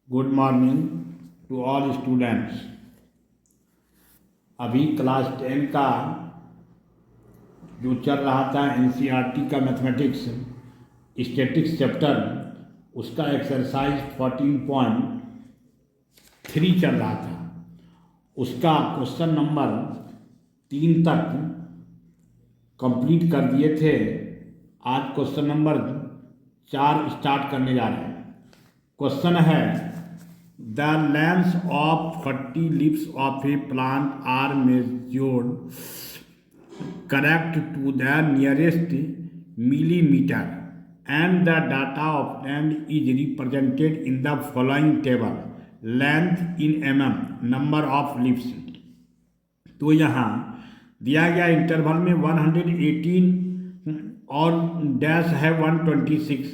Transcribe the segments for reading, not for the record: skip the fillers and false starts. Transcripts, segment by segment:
Good morning to all students. अभी class 10 का जो चल रहा था एनसीईआरटी का मैथमेटिक्स स्टैटिक्स चैप्टर, उसका एक्सरसाइज 14.3 चल रहा था। उसका क्वेश्चन नंबर 3 तक कंप्लीट कर दिए थे। आज क्वेश्चन नंबर 4 स्टार्ट करने जा रहे हैं। क्वेश्चन है, the length of 40 leaves of a plant are measured correct to the nearest millimeter and the data obtained is represented in the following table: length in mm, number of leaves। तो यहाँ दिया गया interval में 118 और dash है 126,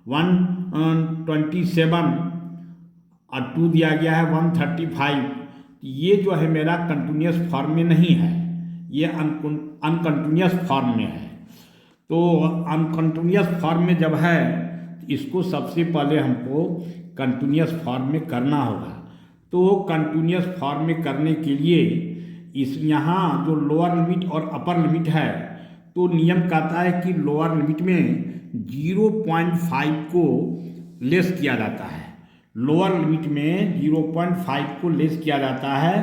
127 और 2 दिया गया है 135। ये जो है मेरा कंटिन्यूस फॉर्म में नहीं है, ये अनकंटिन्यूस फॉर्म में है। तो अनकंटिन्यूस फॉर्म में जब है, इसको सबसे पहले हमको कंटिन्यूस फॉर्म में करना होगा। तो कंटिन्यूस फॉर्म में करने के लिए इस यहाँ जो लोअर लिमिट और अपर लिमिट है, तो नियम कहता है कि लोअर लिमिट में 0.5 को लेस किया जाता है, लोअर लिमिट में 0.5 को लेस किया जाता है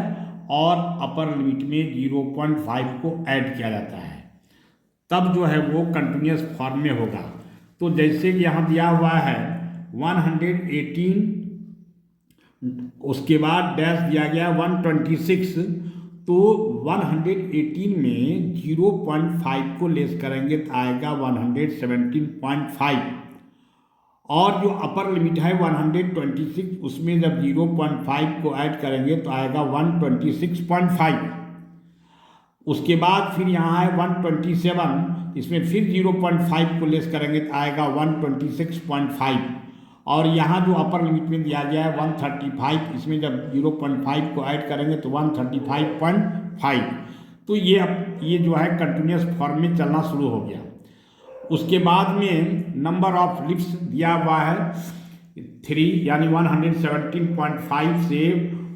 और अपर लिमिट में 0.5 को ऐड किया जाता है, तब जो है वो कंटिन्यूस फॉर्म में होगा। तो जैसे कि यहाँ दिया हुआ है 118, उसके बाद डैश दिया गया 126, तो 118 में 0.5 को लेस करेंगे तो आएगा 117.5, और जो अपर लिमिट है 126, उसमें जब 0.5 को ऐड करेंगे तो आएगा 126.5। उसके बाद फिर यहाँ है 127, इसमें फिर 0.5 को लेस करेंगे तो आएगा 126.5, और यहाँ जो अपर लिमिट में दिया गया है 135, इसमें जब 0.5 को ऐड करेंगे तो 135.5। तो ये जो है कंटिन्यूस फॉर्म में चलना शुरू हो गया। उसके बाद में नंबर ऑफ लीव्स दिया हुआ है 3, यानी 117.5 से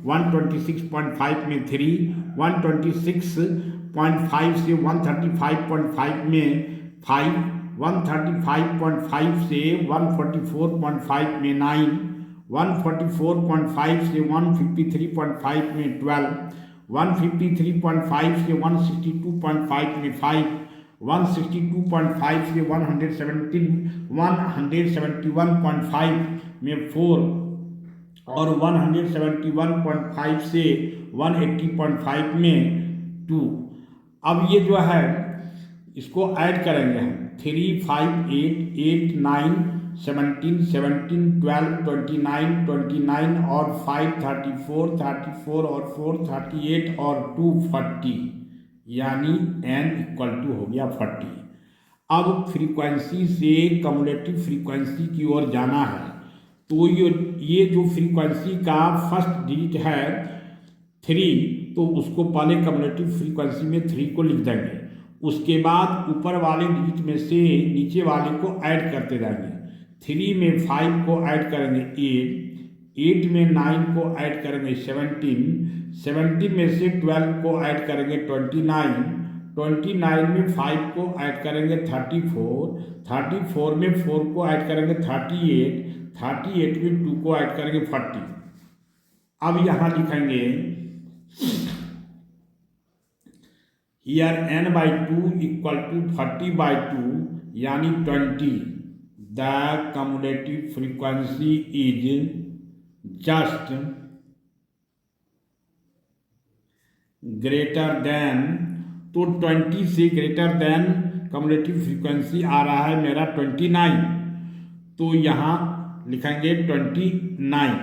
126.5 में 3, 126.5 से 135.5 में 5, 135.5 से 144.5 में 9, 144.5 से 153.5 में 12, 153.5 से 162.5 में 5, 162.5 से 171.5 में 4, और 171.5 से 180.5 में 2। अब ये जो है इसको ऐड करेंगे हम, 3, 5, 8, 8, 9, 17, 17, 12, 29, 29 और 5, 34, 34 और 4, 38 और 2, 40, यानी n इक्वल टू हो गया 40। अब फ्रीक्वेंसी से कम्युलेटिव फ्रीक्वेंसी की ओर जाना है। तो ये जो फ्रीक्वेंसी का फर्स्ट डिजिट है 3, तो उसको पहले कम्युलेटिव फ्रीक्वेंसी में 3 को लिख देंगे। उसके बाद ऊपर वाले डिजिट में से नीचे वाले को ऐड करते जाएंगे। 3 में 5 को ऐड करेंगे 8, 8 में 9 को ऐड करेंगे 17, 17 में से 12 को ऐड करेंगे 29, 29 में 5 को ऐड करेंगे 34, 34 में 4 को ऐड करेंगे 38, 38 में 2 को ऐड करेंगे 40। अब यहाँ लिखेंगे here n/2 इक्वल टू 40/2 यानी 20। The cumulative frequency is just greater than, तो 20 से ग्रेटर देन कम्युलेटिव फ्रीक्वेंसी आ रहा है मेरा 29, तो यहाँ लिखेंगे 29।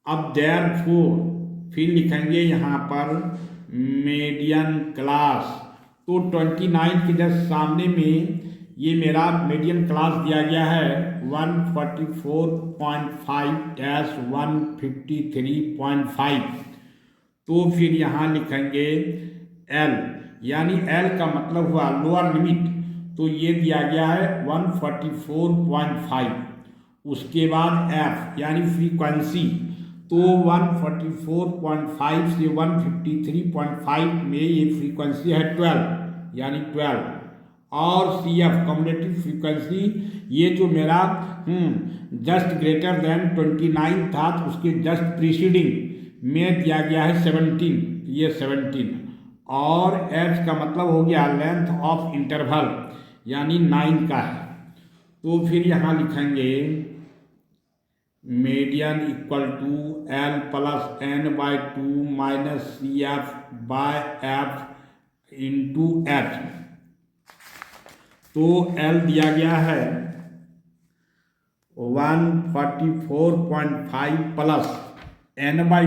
अब देयरफॉर फिर लिखेंगे यहाँ पर मीडियन क्लास, तो 29 के जस्ट सामने में ये मेरा मीडियन क्लास दिया गया है 144.5-153.5। तो फिर यहाँ लिखेंगे L, यानी L का मतलब हुआ लोअर लिमिट, तो ये दिया गया है 144.5। उसके बाद एफ यानी फ्रीक्वेंसी, तो 144.5 से 153.5 में ये फ्रीक्वेंसी है 12 यानी 12। और सी एफ कम्युलेटिव फ्रीक्वेंसी, ये जो मेरा जस्ट ग्रेटर देन 29 था तो उसके जस्ट प्रीसीडिंग में दिया गया है 17, ये 17। और एच का मतलब हो गया लेंथ ऑफ इंटरवल यानी 9 का है। तो फिर यहाँ लिखेंगे median equal to L plus N by 2 minus C F by F into H. तो एल दिया गया है 144.5 प्लस एन बाई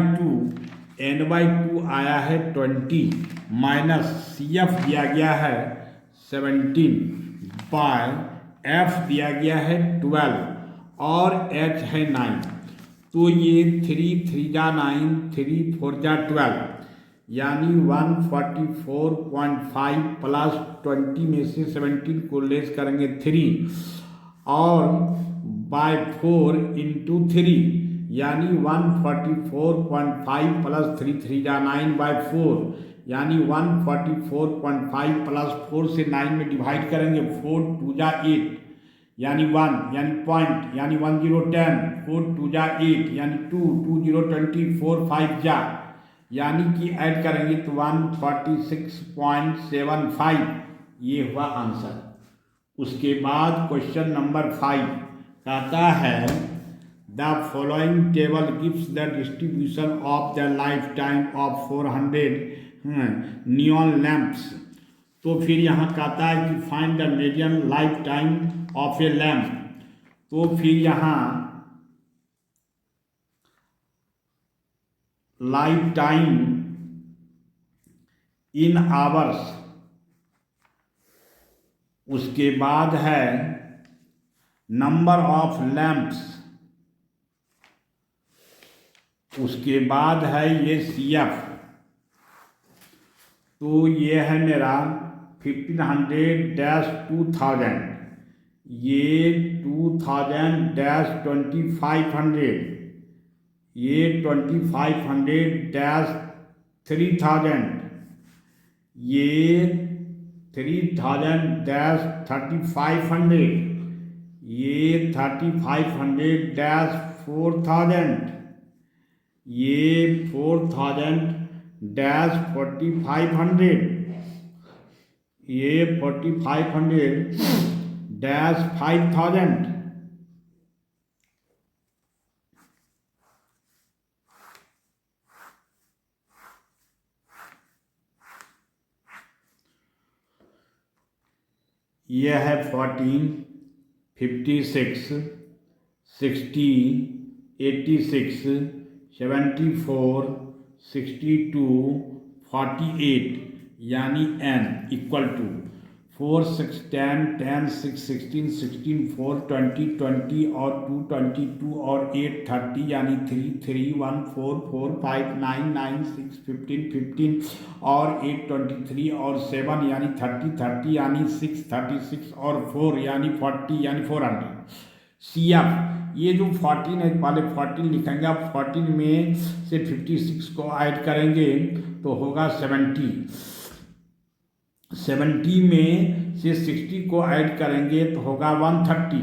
2 आया है 20 माइनस सी एफ दिया गया है 17 बाय एफ दिया गया है 12 और एच है 9। तो ये 3 3 जा 9, 3 4 जा 12 यानी 144.5 प्लस 20 में से 17 को लेस करेंगे 3 और बाय 4 इंटू 3 यानी 144.5 प्लस 3 3 जा 9 बाय 4 यानी 144.5 प्लस 4 से 9 में डिवाइड करेंगे 4 2 जा 8 यानी 1 यानी पॉइंट यानी 1010, 4 2 जा 8 यानी 2 2 0 20, 4 5 जा यानी कि ऐड करेंगे तो 146.75, ये हुआ आंसर। उसके बाद क्वेश्चन नंबर 5 कहता है the following table gives the distribution of the life time of 400 neon lamps. तो फिर यहाँ कहता है कि find the median life time of A lamp. तो फिर यहाँ लाइफ टाइम इन आवर्स, उसके बाद है नंबर ऑफ लैंप्स, उसके बाद है ये सी एफ। तो ये है मेरा 1500-2000, ये 2000-2500, ये 2500-3000, ये 3000-3500, ये 3500-4000, ये 4000-4500, ये 4500-5000। यह है 14, 56, 60, 86, 74, 62, 48 यानी n इक्वल टू 4, 6, 10, 10, 6, 16, 16, 4, 20, 20 और 2, 22 और 8, 30 यानी 3, 3, 1, 4, 4, 5, 9, 9, 6, 15, 15 और 8, 23 और 7 यानी 30, 30 यानी 6, 36 और 4 यानी 40 यानी 400। सी एफ, ये जो 14 है पहले 14 लिखेंगे, अब 14 में से 56 को ऐड करेंगे तो होगा 70, 70 में से 60 को ऐड करेंगे तो होगा 130,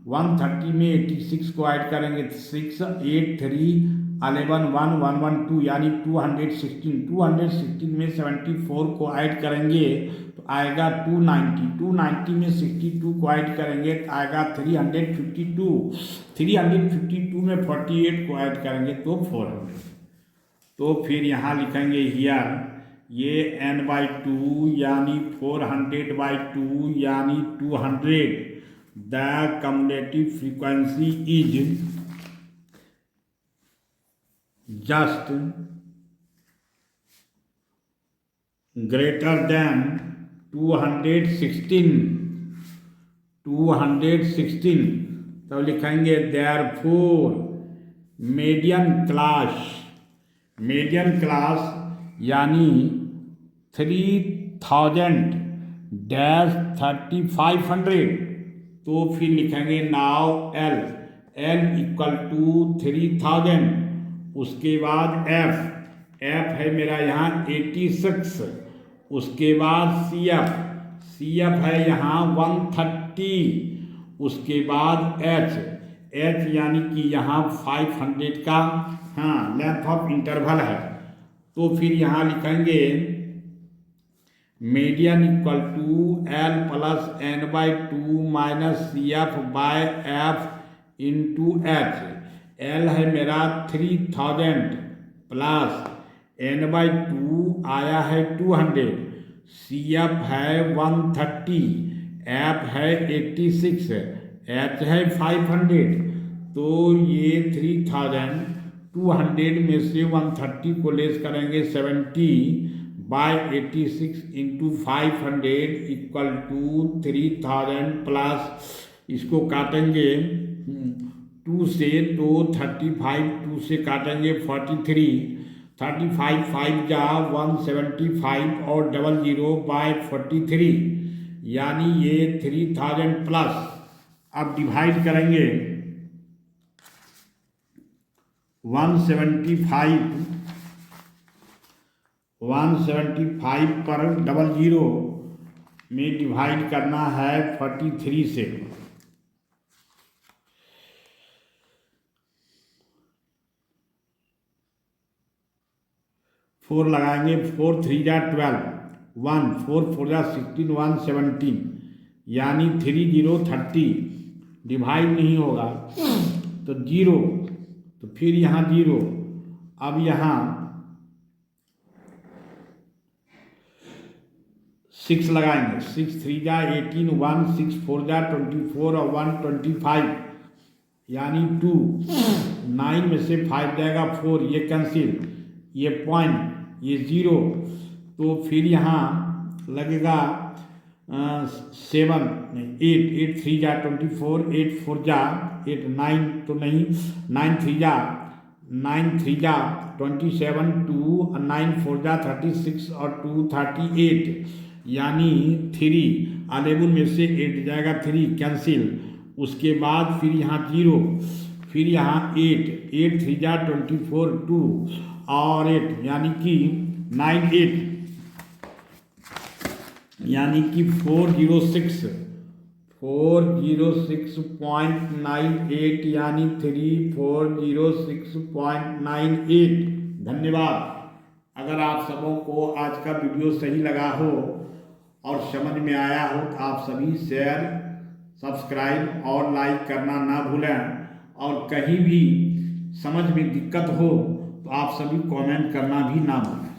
130 में 86 को ऐड करेंगे 6, 8, 3, 11, 1, 112 यानी 216, 216 में 74 को ऐड करेंगे तो आएगा 290, 290 में 62 को ऐड करेंगे तो आएगा 352, 352 में 48 को ऐड करेंगे तो 400। तो फिर यहाँ लिखेंगे हियर ये n/2 यानी 400/2 यानी 200। The cumulative frequency is just greater than 216। तो लिखेंगे देयरफॉर मीडियन क्लास यानी 3000-3500। तो फिर लिखेंगे now L L equal to 3000। उसके बाद F है मेरा यहाँ 86। उसके बाद CF है यहाँ 130। उसके बाद H यानी कि यहाँ 500 का लेंथ ऑफ इंटरवल है। तो फिर यहाँ लिखेंगे median equal to L plus n/2 minus CF by F into H। L है मेरा 3000 प्लस n/2 आया है 200, CF है 130, F है 86, H है 500। तो ये 3200 में से 130 को लेस करेंगे 70 by 86 into 500 equal to 3000 plus इसको काटेंगे 2 से तो 35, 2 से काटेंगे 43, 35 5 जा 175 और 00 बाय 43 यानी ये 3000 प्लस। अब डिवाइड करेंगे 175 पर 00 में डिवाइड करना है 43 से। 4 लगाएंगे, 4 3 जा 12, 1 4 4 जा 16, 1 17 यानी 3030 डिवाइड नहीं होगा तो 0, तो फिर यहाँ 0। अब यहाँ 6 लगाएंगे, 6 3 जा 18, 1 6 4 जा 24 और 1 25 यानी 2, 9 में से 5 जाएगा 4, ये कैंसिल, ये पॉइंट, ये 0। तो फिर यहाँ लगेगा 7 8 8 3 जा 24, 8 4 जा 8 9 तो नहीं, 9 3 जा 27, 2 9 4 जा 36 और 2 38 यानी 3, 11 में से 8 जाएगा 3 कैंसिल। उसके बाद फिर यहाँ 0, फिर यहाँ 8 3 जा 24, 2 और 8 यानी कि 98 यानी कि 406 406.98 यानी 3406.98। धन्यवाद। अगर आप सबों को आज का वीडियो सही लगा हो और समझ में आया हो तो आप सभी शेयर, सब्सक्राइब और लाइक करना ना भूलें। और कहीं भी समझ में दिक्कत हो तो आप सभी कमेंट करना भी ना भूलें।